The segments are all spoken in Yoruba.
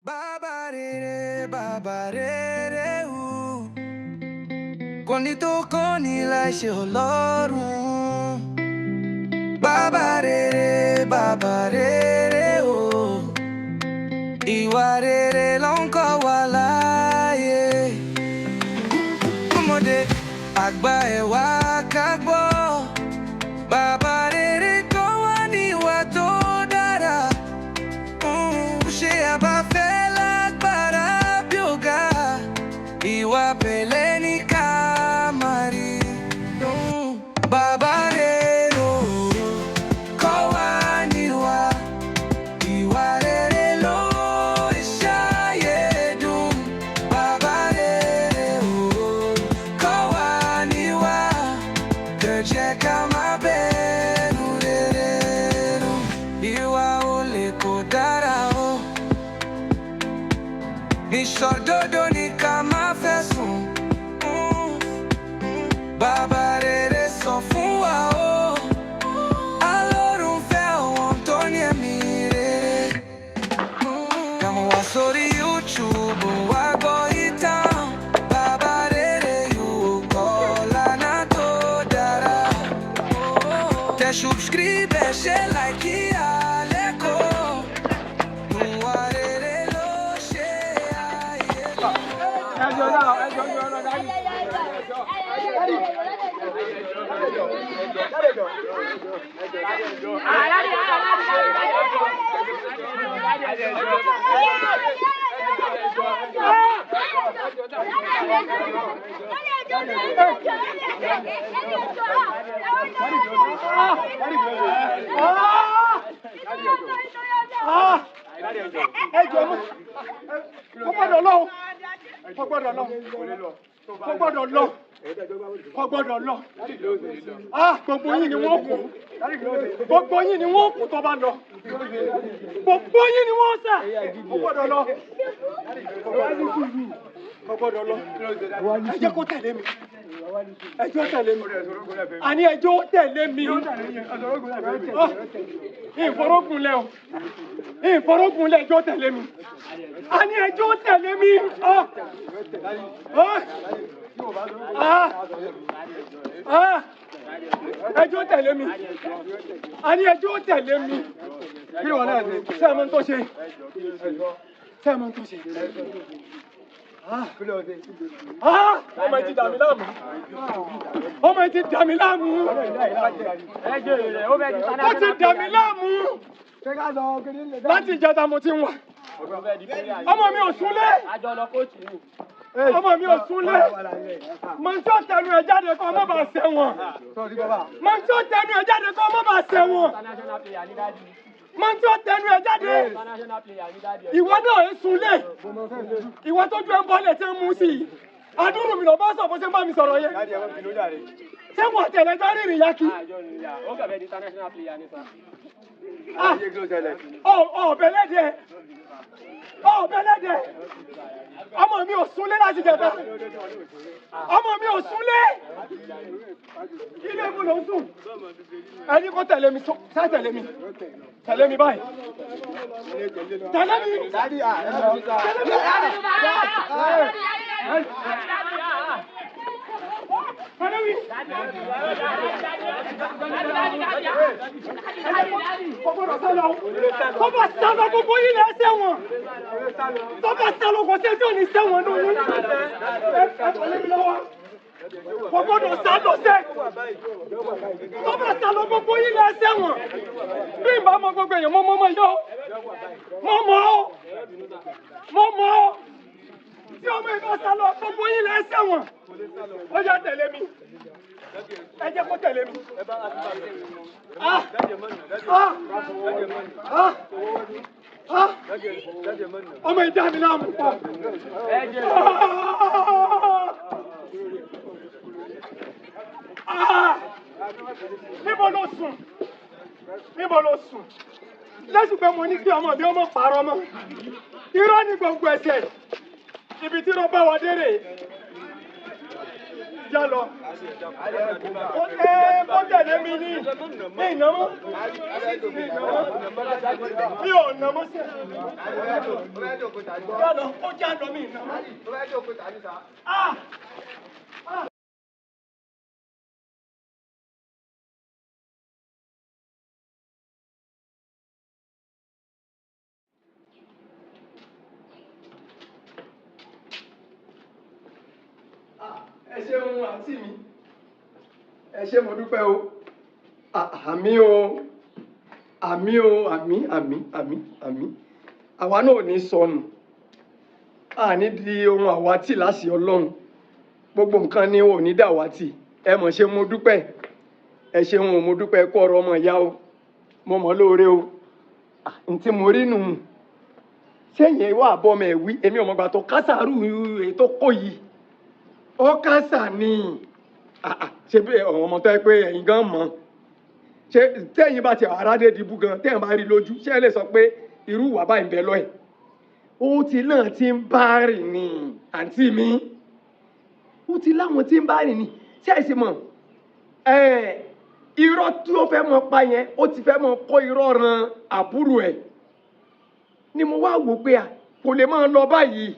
Baba rere, Quando tocou nela, encheu Ọlọ́run. Baba rere, ìwà rere ló ń kọ́ wa láyé. Ọmọdé àgbà ẹ̀ wá ká gbọ́. Baba rere kọ́ wa níwà tó dára. Ṣé a bá fẹ́ lágbára bí ọ̀gá? Ìwà pẹ̀lẹ́ ní ká máa rí. Baba rere kọ́ wa níwà. Ìwà rere ló ń ṣayé dùn. Baba rere kọ́ wa níwà. Jẹ́ ká máa bẹ̀rù rere. Ìwà olè kò dára o. Ìṣòdodo ni ká máa fẹ̀sùn. Baba rere sọ fún wa o. Ọlọ́run fẹ́ àwọn tó ní ẹ̀mí rere. Kàmú wá sórí YouTube wá gbọ́ ìtàn. Baba rere yóò kọ́ lánà tó dára. Te subscribe, ṣe like àlékò. Gbogbo yín ni wọ́n kú. Gbogbo yín ni wọ́n kú tó bá lọ. Gbogbo yín ni wọ́n sà. Kò gbọ́dọ̀ lọ. Kò gbọ́dọ̀ lọ. Ẹ jẹ́ kó tẹ̀lé mi. Ẹjọ́ tẹ̀lé mi. Àní ẹjọ́ tẹ̀lé mi. Ìfọ̀rọ̀gùnlẹ̀ o. Ìfọ̀rọ̀gùnlẹ̀ ẹjọ́ tẹ̀lé mi. Àní ẹjọ́ tẹ̀lé mi. Ẹjọ́ tẹ̀lé mi. Àní ẹjọ́ tẹ̀lé mi. Kí wọ́n náà ṣe? Ṣé ẹ mọ̀ tó ṣe? Ṣé ẹ mọ̀ tó ṣe? Ọmọ ti dà mí láàmú. Ọmọ ti dà mí láàmú. Ó ti dà mí láàmú. Láti ìjẹta mo ti ń wà. Ọmọ mi ò súnlé. Ọmọ mi ò súnlé. Mo ń tó tẹnu ẹ jáde kó ọmọ bá ṣẹ̀wọ̀n. Mo ń tó tẹnu ẹ jáde kó ọmọ bá ṣẹ̀wọ̀n. Mo ń tó tẹnu ẹ jáde. Ìwọ náà ń súnlé. Ìwọ tó ju ẹ bọ́lẹ̀ tí ń mú sí i. Adúrú mi lọ bá sọ bó ṣe ń bá mi sọ̀rọ̀ yẹn. Ṣé wọ́n tẹ̀lé jọ rìnrìn yá kí? Ọ̀bẹ̀lẹ́dẹ̀. Ọ̀bẹ̀lẹ́dẹ̀. Ọmọ mi ò súnlé láti jẹta. Ọmọ mi ò súnlé. Ilé ìbò ló ń sùn. Ẹni kó tẹ̀lé mi, ṣá tẹ̀lé mi. Tẹ̀lé mi báyìí. Tẹ̀lé mi. Tọ́ba sálọ gbogbo yìí lẹ́ sẹ́wọ̀n. Tọ́ba sálọ kò sí ẹjọ́ ní sẹ́wọ̀n lóyún. Ẹ tẹ̀lé mi lọ́wọ́. Kò gbọ́dọ̀ sálọ sẹ́. Tọ́ba sálọ gbogbo yìí lẹ́ sẹ́wọ̀n. Bí ìbá mọ gbogbo èèyàn mọ́ mọ́ yọ. Mọ́ mọ́ ọ́. Mọ́ mọ́ ọ́. Tí ọmọ ìbá sálọ gbogbo yìí lẹ́ sẹ́wọ̀n. Ó yá tẹ̀lé mi. Ẹ jẹ́ kó tẹ̀lé mi. Ọmọ ìdá mi láàmú pọ̀. Níbo ló sùn? Níbo ló sùn? Lẹ́sùn pé mo ní kí ọmọ mi ọmọ pààrọ̀ mọ́. Irọ́ ní gbogbo ẹsẹ̀. Ibi tí wọ́n bá wa dé rè é. Já lọ. Ó tẹ̀lé mi ní ìnáwó. Mi ò nàmọ́ sí ẹ̀. Ó já lọ mí ìnáwó. Ẹ ṣeun àǹtí mi, ẹ ṣé mo dúpẹ́ o, àmì o, àmì o, àmì, àwa náà ò ní sọnù, àní di ohun àwátì láṣẹ Ọlọ́run, gbogbo nǹkan ni ò ní dàwátì, ẹ mọ̀ ṣe mo dúpẹ́, ẹ ṣeun o mo dúpẹ́ kó ọ̀rọ̀ ọmọ ìyá o, mo mọ̀ lóore o, ntí mo rí nù, sẹ́yìn ìwà àbọ̀mọ̀ ẹ̀ wí, èmi ò mọ̀ gbà tó kásàrú ètò kò yìí. Ó kásà ni ṣe bí ọmọ tó yẹ pé ẹ̀yin gan mọ̀ ṣe tẹ́yìn bá ti àràdé dìbò gan tẹ́yìn bá rí lójú ṣé ẹ lè sọ pé irú ìwà báyìí ń bẹ lọ́ẹ̀ ó ti náà ti ń bá rìn ní àǹtí mi ó ti láwọn tí ń bá rìn ní ṣé ẹ sì mọ̀ irọ́ tí ó fẹ́ mọ pa yẹn ó ti fẹ́ mọ kó irọ́ ran àbúrò ẹ̀ ni mo wá wò pé kò lè máa lọ báyìí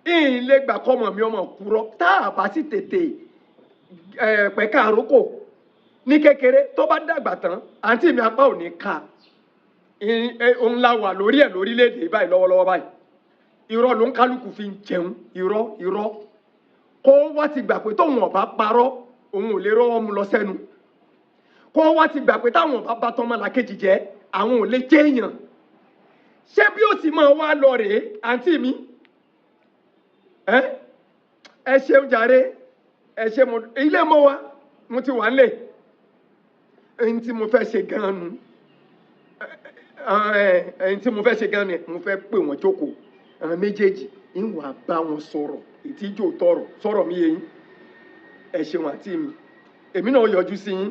ilé gbà kọ́mọ mi ọmọ kúrọ́ tá a bá sì tètè pẹ̀ka àrókò ní kékeré tó bá dàgbà tán àǹtí mi apá ò ní ká òun la wà lórí ẹ̀ lórílẹ̀‐èdè báyìí lọ́wọ́lọ́wọ́ báyìí irọ́ ló ń kálukú fi ń jẹun irọ́ kó wá ti gbà pé tóun ọ̀bá parọ́ òun ò lè rọ́wọ́ mu lọ sẹ́nu kó wá ti gbà pé táwọn ọ̀bá bá tọ́mọ làkejì jẹ́ àwọn ò lè jẹ́ èèyàn ṣé bí ó sì máa wá lọ rèé àǹtí mi ẹ ṣeun jàre ẹ ṣe mo ilé mọ wa mo ti wà nílé ẹni tí mo fẹ́ ṣe gan nu ẹni tí mo fẹ́ ṣe gan ni mo fẹ́ pè wọ́n jókòó àwọn méjèèjì ń wà bá wọn sọ̀rọ̀ ìtìjú tọrọ sọ̀rọ̀ mi yẹn ẹ ṣeun àǹtí mi èmi náà yọjú sí yín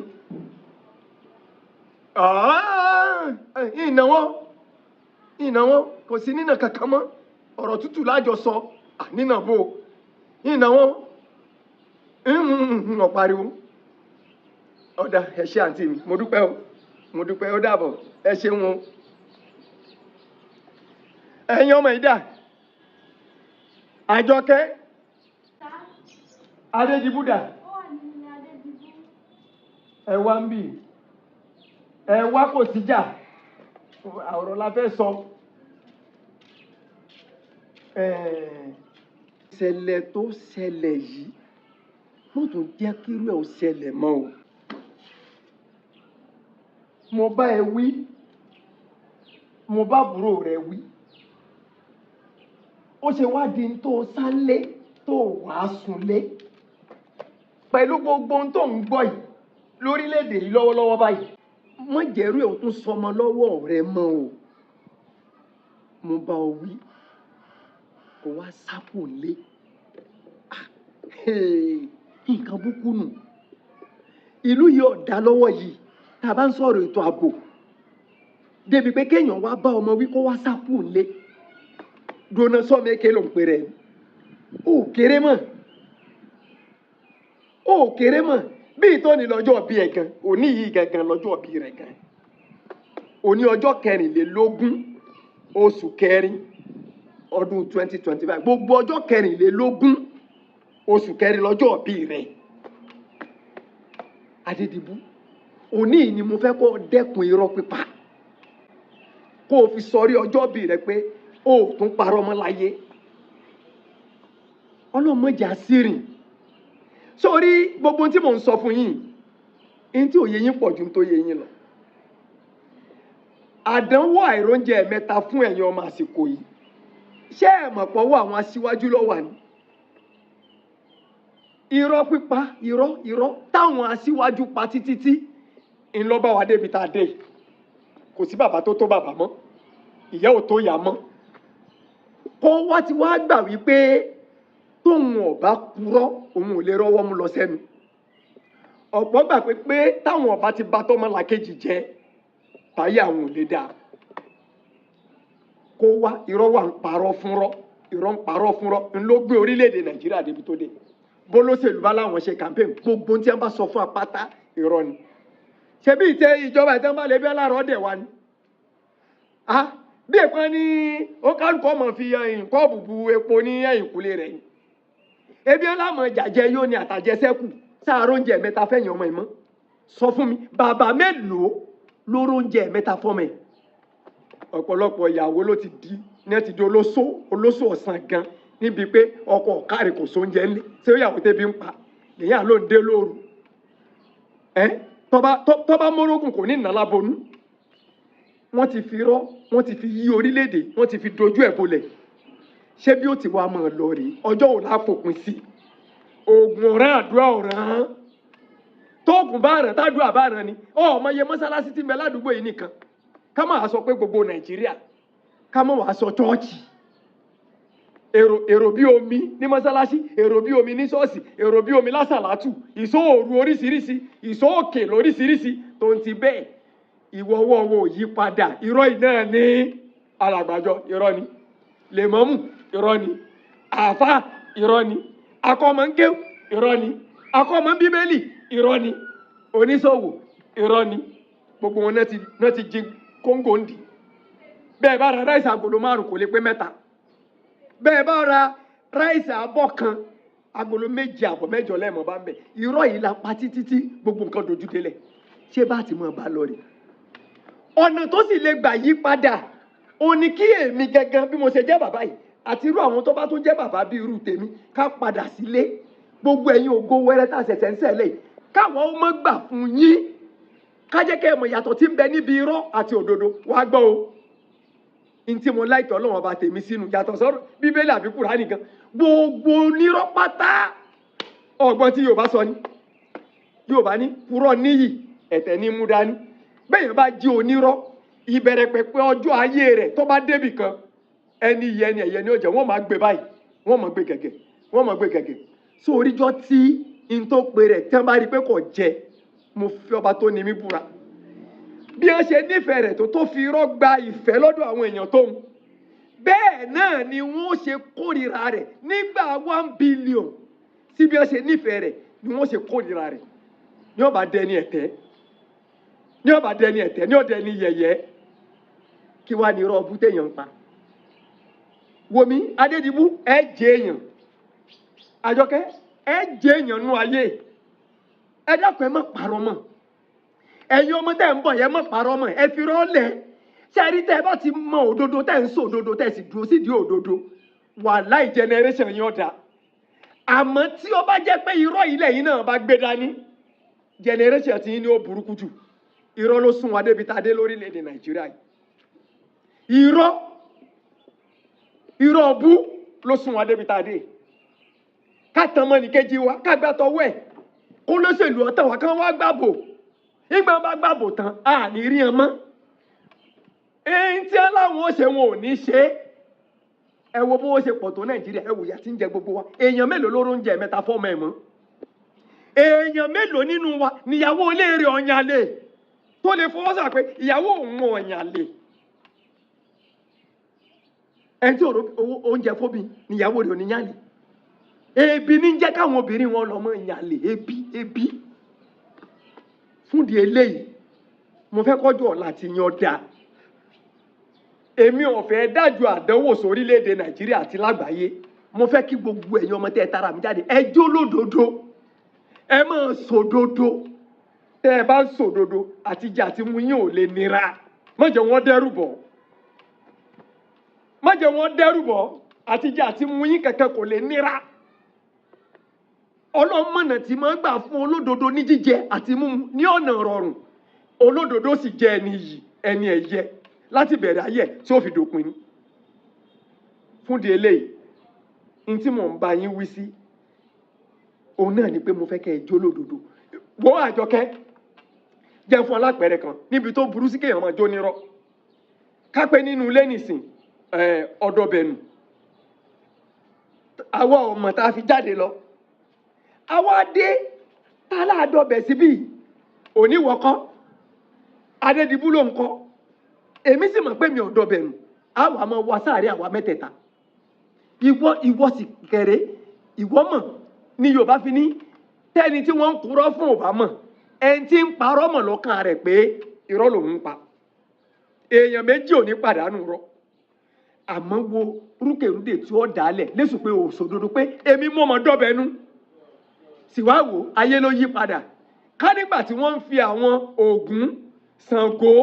ìnáwó kò sí nínà kankan mọ́ ọ̀rọ̀ tútù lájọ sọ. Nínà bò ìnáwó ọ̀pariwo ọ̀dà ẹ ṣé àǹtí mi mo dúpẹ́ ó dàbọ̀ ẹ ṣeun o ẹ̀yin ọmọ ìdá Àjọkẹ́ Adédìbúdà ẹ wá ń bì ẹ wá kò síjà ọ̀rọ̀ la fẹ́ sọ. Ìṣẹ̀lẹ̀ tó ṣẹlẹ̀ yìí mo tún jẹ́ kí irú ẹ̀ ó ṣẹlẹ̀ mọ́ o. Mo bá ẹ wí mo bá àbúrò rẹ wí ó ṣe wá di tó sálé tó wàá súnlé pẹ̀lú gbogbo ohun tó ń gbọ́ yìí lórílẹ̀‐èdè yìí lọ́wọ́lọ́wọ́ báyìí wọ́n jẹ́rú ẹ̀ ó tún sọmọ lọ́wọ́ rẹ mọ́ o. Mo bá ọ wí kò wá sápò lé nǹkan búkú nù ìlú yìí ọ̀dà lọ́wọ́ yìí tá a bá ń sọ̀rọ̀ ètò ààbò débi pé kéèyàn wá bá ọmọ wí kó wá sápò lé dúró sọ́mi èké ló ń pè rẹ̀ ó kéré mọ̀ bí ìtọ́ni lọ́jọ́ bí ẹ̀ gan òní yìí gangan lọ́jọ́ bí rẹ̀ gan òní ọjọ́ 24 oṣù kẹrin ọdún 2025 gbogbo ọjọ́ 24 oṣù kẹrin lọ́jọ́ bí rẹ̀ Adédìbú òní ni mo fẹ́ kó dẹ́kun irọ́ pípa kó o fi sọrí ọjọ́ bí rẹ̀ pé o ò tún parọ́ mọ́ láyé ọlọ́mọdé àsírìn sórí gbogbo tí mò ń sọ fún yín ní tí òye yín pọ̀ ju tó yé yín lọ àdánwò àìróúnjẹ mẹ́ta fún ẹ̀yin ọmọ àsìkò yìí ṣé ẹ mọ̀ pọ̀wọ́ àwọn aṣíwájú ló wà ní irọ́ pípa irọ́ táwọn aṣíwájú pa títí ńlọ bá wa débi tá a dé kò sí bàbá tó tó bàbá mọ́ ìyá ò tó yá mọ́ kó wá ti wá gbà wípé tóun ọba purọ́ òun ò lè rọ́wọ́ mú lọ sẹ́nu ọ̀pọ̀ gbà pé táwọn ọba ti bá tọ́mọ làkejì jẹ́ táyé àwọn ò lè dáa kó wá irọ́ wà ń parọ́ fúnrọ́ irọ́ ń parọ́ fúnrọ́ ń ló gbé orílẹ̀-èdè Nàìjíríà débi tó dé bólóṣèlú bá láwọn ṣe campaign gbogbo tí wọ́n bá sọ fún apáta irọ́ ni ṣebí ìtẹ ìjọba ìtẹ́ bá lè bí aláàrọ̀ dẹ̀ wá ni bí èèpọn ní ó kálukọ́ ọmọ fi nǹkan bùbù epo ní ẹ̀yìnkùlé rẹ̀ ni ebi ọlámọ jàjẹ yóò ní àtàjẹsẹ́kù sáàrọ̀ oúnjẹ mẹ́ta fẹ́yìn ọmọ ìmọ̀ sọ fún mi bàbá mélòó lóró oúnjẹ mẹ́ta fọ́mọ ẹ̀ ọ̀pọ̀lọpọ̀ ìyàwó ló ti di ní ẹ ti di olóṣò ọ̀sán gan níbi pé ọkọ ọ̀kárì kò sóúnjẹ ńlẹ̀ tí ó yàwó tẹ́bi ń pa lèyìn ló ń dé lóru tọ́ba mórógùn kò ní ìnálábonú wọ́n ti fi rọ́ wọ́n ti fi yí orílẹ̀-èdè wọ́n ti fi dojú ẹ̀ bolẹ̀ ṣé bí ó ti wá máa lọ rèé ọjọ́ ò láfòpin sí oògùn ọ̀rẹ́ àdúrà ọ̀ràn tóògùn bá ràn tádùá bá ràn ni ọmọ iye mọ́sálásí tí ń bẹ ládùúgbò yìí nìkan ká má wàá sọ pé gbogbo nàìjíríà ká má wàá sọ chọ́ọ̀chì èrò bí omi ní mọ́sálásí èrò bí omi ní ṣọ́ọ̀ṣì èrò bí omi lásàlátù ìṣòòru oríṣiríṣi ìṣòòkè lóríṣiríṣi tó ń ti bẹ́ẹ̀ ìwọ́wọ́wọ́ yí padà irọ́ iná ní alàgbàjọ irọ́ ni lèmọ́mù irọ́ ni àfá irọ́ ni akọ́mọ̀ńkéw irọ́ ni akọ́mọ̀ bíbélì irọ́ ni oníṣòwò irọ́ ni gbogbo wọn náà ti jí kóńgò ń dì bẹ́ẹ̀ bá ra ráìsì agolo 5 kò lè pé 3 bẹ́ẹ̀ bá ra ráìsì abọ́ kan agolo 7 àbọ̀ 8 lẹ́ẹ̀mọ́ bá ń bẹ̀ irọ́ yìí la pa títí gbogbo nǹkan dojú délẹ̀ ṣé bá ti mọ̀ bá lọ rè ọ̀nà tó sì lè gbà yí padà ó ní kí èmi gẹ́gẹ́ bí mo ṣe jẹ́ bàbá yìí àti irú àwọn tó bá tó jẹ́ bàbá bí irú tèmi ká padà sílé gbogbo ẹ̀yin ògo wẹ́rẹ́ tá a ṣẹ̀ṣẹ̀ ń ṣẹlẹ̀ yìí káwọn ó mọ́ gbà fún yín ká jẹ́ kẹ́ ẹ mọ̀ yàtọ̀ tí ń bẹ níbi irọ́ àti òdodo wá gbọ́ o n tí mo láìkẹ́ ọlọ́run ọba tèmi sínú yàtọ̀ sọ́rọ̀ bíbélì àbí kùránì gan gbogbo onírọ́ pátá ọgbọ́n tí yorùbá sọ ni yorùbá ní purọ́ níyì ẹ̀tẹ̀ ní mú dání bẹ́ẹ̀ bá jí onírọ́ ìbẹ̀rẹ̀ pẹ̀pẹ̀ ọjọ́ ayé rẹ̀ tó bá débì kan ẹni yẹ ni ẹ̀yẹ ni ó jẹ́ wọ́n máa gbé báyìí wọ́n máa gbé gẹ̀gẹ̀ so oríjọ́ tí n tó pe rẹ̀ tẹ́ bá rí pé kò jẹ mo fi ọba tó ní mí búra bí wọ́n ṣe nífẹ̀ẹ́ rẹ̀ tó fi irọ́ gba ìfẹ́ lọ́dọ̀ àwọn èèyàn tó ń bẹ́ẹ̀ náà ni wọ́n ṣe kórìíra rẹ̀ nígbà 1 billion sí bí wọ́n ṣe nífẹ̀ẹ́ rẹ̀ ni wọ́n ṣe kórìíra rẹ̀ ní ọba dẹni ẹ̀tẹ́ ní ọdẹni yẹ̀yẹ́ kí wá ní irọ́ ọbú téèyàn ń pa wòmí adédìbú ẹ jẹ èèyàn àjọkẹ́ ẹ jẹ èèyàn nú ayé ẹ dákun ẹ má parọ́ mọ́ ẹ̀yin ọmọ tẹ́ ń bọ̀ yẹn má parọ́ mọ́ ẹ fi rọ́ọ̀lẹ̀ ṣẹ́rí tẹ́ ẹ bá ti mọ òdodo tẹ́ ń sọ òdodo tẹ́ sì dúró sídìí òdodo wàláì generation yín ọ̀dà àmọ́ tí ó bá jẹ́ pé irọ́ ilẹ̀ yìí náà bá gbé dání generation tí yín ni ó burúkú jù irọ́ ló sún wa débi tá a dé lórílẹ̀‐èdè nàìjíríà yìí irọ́ bú ló sún wa débi tá a dé ká tan mọ́ nìkejì wa ká gbàtọ̀ wẹ̀ kó lóṣèlú ọ̀tàn wa kán wá gbàbò nígbà bá gbàbò tán a ní rí wọn mọ́ èyí tí aláwọn ó ṣe wọn ò ní ṣe ẹ wo bó ṣe pọ̀ tó nàìjíríà ẹ wò yà tí ń jẹ gbogbo wa èèyàn mélòó ló ń jẹ mẹ́ta fọ́mọ ẹ̀ mọ́ èèyàn mélòó nínú wa níyàwó olóore ọ̀yànlè tó lè fọwọ́ sà pé ìyàwó òun ọ̀yànlè ẹni tí oúnjẹ fóbi níyàwó rẹ̀ oníyànlè ebi ní jẹ́ káwọn obìnrin wọn lọ mọ́ ìyànlè ebi fúndì eléyìí mo fẹ́ kọjú ọ̀la ti yan dáa èmi ò fẹ́ dájú àdánwò sórílẹ̀-èdè nàìjíríà àti lágbàáyé mo fẹ́ kí gbogbo ẹ̀yin ọmọ tẹ́ ẹ tara mi jáde ẹ jó lódodo ẹ máa sòdodo tẹ́ ẹ bá ń sòdodo àtijọ́ àti mú yín ò lè nira má jẹ́ wọ́n dẹ́rù bọ̀ àtijọ́ àti mú yín kẹ̀kẹ́ kò lè nira ọlọ́mọ̀nà tí máa ń gbà fún olódodo ní jíjẹ àti mímu ní ọ̀nà rọrùn olódodo sì jẹ́ ẹni yìí ẹni ẹ̀yẹ láti bẹ̀rẹ̀ ayé tí ó fi dòpin ní fúndì eléyìí ní tí mò ń bá yín wí sí òun náà ni pé mo fẹ́ kẹ́ ẹ jó lódodo wọ́n àjọkẹ́ jẹ́ fún alápẹ̀rẹ̀ kan níbi tó burú sí kéèyàn máa jó nírọ́ kápẹ́ nínú ilé nìsín ọ̀dọ̀bẹ̀nù àwa ọmọ tá a fi jáde lọ àwa dé tálàdọ̀bẹ̀ síbí òníwọ̀kọ́ adédìbú ló ń kọ́ èmi sì mọ̀ pé mi ò dọ̀bẹ̀nù àwọn àmọ́ wa sáàrí àwa mẹ́tẹ̀ẹ̀ta ìwọ sì kéré ìwọ mọ̀ ní Yorùbá fi ní tẹ́ni tí wọ́n ń purọ́ fún ò bá mọ̀ ẹni tí ń parọ́ mọ̀ lọ́kàn rẹ̀ pé irọ́ lòun ń pa èèyàn méjì ò ní pàdánù rọ́ àmọ́ wo rúkèrúdè tí ó dálẹ̀ lẹ́sùn pé òṣòdodo pé èmi mọ́ ọmọ dọ́bẹ̀nú sì wá wò ayé ló yí padà ká nígbà tí wọ́n ń fi àwọn Ògún Ṣàngó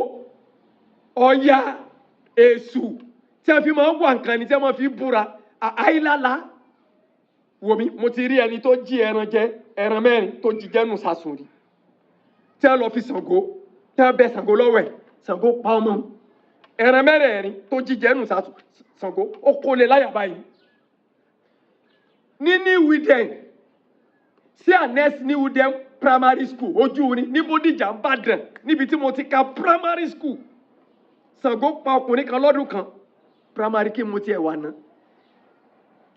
Ọya Èṣù tí wọ́n fi máa ń wà nǹkan ni tí wọ́n fi búra àìlálá wò mí mo ti rí ẹni tó jí ẹran jẹ ẹran mẹ́rin tó jí jẹ́nu sàsùn rí tí wọ́n lọ fi Ṣàngó tí wọ́n bẹ Ṣàngó lọ́wọ́ ẹ̀ Ṣàngó pa ọmọ ẹran mẹ́rẹ̀ẹ̀rin tó jí jẹ́nu sàsùn Ṣàngó ó kó lè láyà báyìí ní New Widen sí Anes New Widen primary school ojú ni ní Bódìjà Ìbàdàn níbi tí mo ti ka primary school Ṣàngó pa ọkùnrin kan lọ́dún kan primary kí mo tiẹ̀ wà ná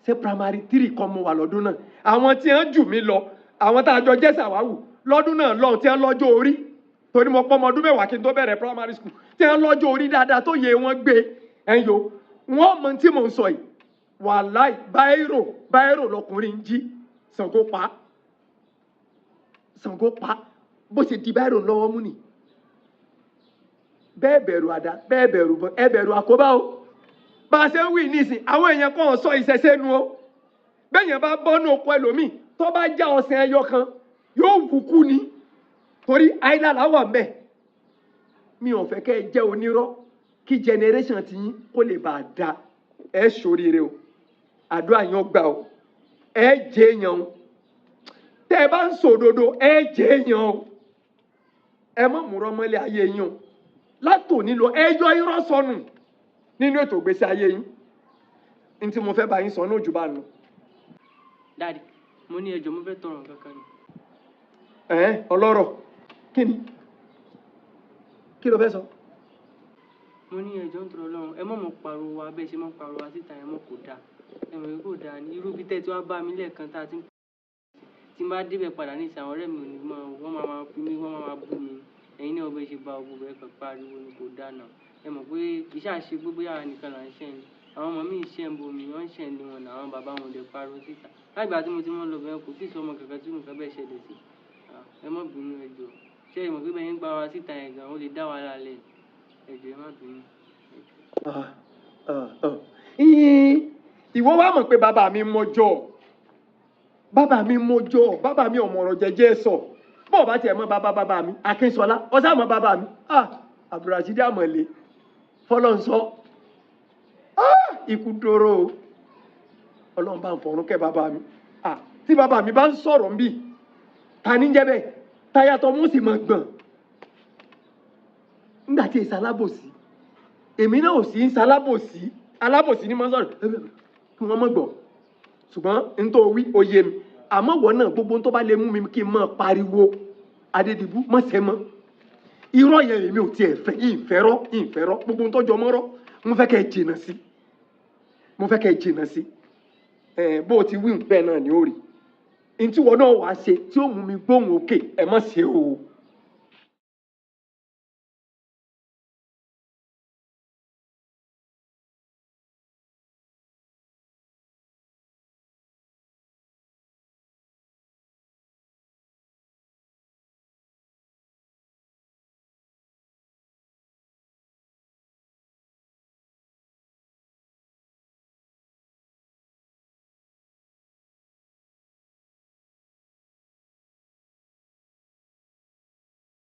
ṣé primary 3 kan mo wà lọ́dún náà àwọn tí wọ́n jù mí lọ àwọn tá a jọ jẹ́ sàwáwù lọ́dún náà lọ́hùn tí wọ́n lọ́jọ́ orí torí mo pọ́ ọmọ ọdún mẹ́wàá kí n tó bẹ̀rẹ̀ primary school tí wọ́n lọ́jọ́ orí dáadáa tó yẹ wọ́n gbé ẹ̀yọ́ wọ́n mọ tí mò ń sọ yìí wàláì báírò lọkùnrin ń jí Ṣàngó pa bó ṣe di báírò lọ́wọ́ mú ni bẹ́ẹ̀ bẹ̀rù àdá bẹ́ẹ̀ bẹ̀rù bọ́ ẹ bẹ̀rù àkóbá o bá a ṣe ń wí nísìn àwọn èèyàn kan sọ ìṣẹ̀ṣẹ̀ nu o bẹ́ẹ̀yàn bá bọ́nú oko ẹlòmíì tó bá já ọ̀sẹ̀ ẹyọ kan yóò wù kú ni torí àìlàlà wà mbẹ mi ò fẹ́ kẹ́ ẹ jẹ́ onírọ́ kí generation ti yín kó lè bá a da ẹ ṣoríire o àdúrà yín gbà o ẹ jẹ́ èèyàn o tẹ́ ẹ bá ń sòdodo ẹ jẹ́ èèyàn o ẹ má múrọ́ mọ́lẹ̀ ayé yín o látòní lọ ẹ yọ irọ́ sọnù nínú ètò ìgbésí ayé yín ní tí mo fẹ́ bá yín sọ ní òjò bá lọ. Daddy, mo ní ẹjọ́ mo fẹ́ tọrọ nǹkan kan ni. Ọlọ́rọ̀ kí ni kí ló fẹ́ sọ. mo ní ẹjọ́ ń tọrọ Ọlọ́run ẹ mọ̀ pariwo wa bẹ́ẹ̀ ṣe mọ̀ pariwo wa síta ẹ mọ̀ kò dáa ẹ mọ̀ kò dáa ní irú bí tẹ́ tí wàá bá mi lẹ́ẹ̀kan tá a ti ń tí n bá débẹ̀ padà ní ìsàn ọ̀rẹ́ mi ò ní mọ̀ wọ́n máa fi mí wọ́n máa bú mi ẹ̀yin náà bẹ́ẹ̀ ṣe bá gbogbo ẹ̀ kan pariwo ni kò dáa náà ẹ mọ̀ pé iṣẹ́ àṣe gbogbo yàrá nìkan là ń ṣe ni àwọn ọmọ mi ṣe ń bomi wọ́n ṣe ń lé wọn náà àwọn bàbá wọn lè pariwo síta láìgbà tí mo ti mọ́ lọ bẹ́ẹ̀ kò tí ì sọ ọmọ kankan tí nǹkan bẹ́ẹ̀ ṣẹlẹ̀ sí ẹ má bínú ẹ jọ̀ọ́ ṣé ẹ mọ̀ pé bẹ́ẹ̀ ń gbá wa síta yẹn gan ó lè dá wa lálẹ́ ẹ jọ̀ọ́ ẹ má bínú. ìwọ wá mọ̀ pé bàbá mi mọ́jọ́ bàbá mi ọmọ ọ̀rọ̀ jẹ́jẹ́ sọ bọ́ọ̀ bá tiẹ̀ mọ́ bàbá mi Akínsọlá ọ̀sá mọ́ bàbá mi Abdulrasheed Amọ̀lé fọlọ́nsọ ikú dóró Ọlọ́run bá ń fọ̀rún kẹ́ bàbá mi tí bàbá mi bá ń sọ̀rọ̀ ń bì ta ní jẹ́ bẹ́ẹ̀ táyàtọ̀ mú sì mọ̀ gbọ̀n nígbà tí èsì alábòsí èmi náà ò sí ń salábòsí alábòsí ni mo sọ̀rọ̀ kí wọ́n mọ̀ gbọ́ ṣùgbọ́n n tó wí oyè mi àmọ́ wọ́n náà gbogbo tó bá lè mú mi kí n mọ̀ pariwo Adédìbú mọ̀sẹ̀ mọ́ irọ́ yẹn èmi ò tiẹ̀ fẹ́ ìfẹ́rọ́ gbogbo tó jọ mọ́rọ́ mo fẹ́ kẹ́ ẹ jìnnà sí bó o ti wí bẹ́ẹ̀ náà ni ó rí ntí wọn náà wàá ṣe tí ó mú mi gbóhùn òkè ẹ má ṣe o.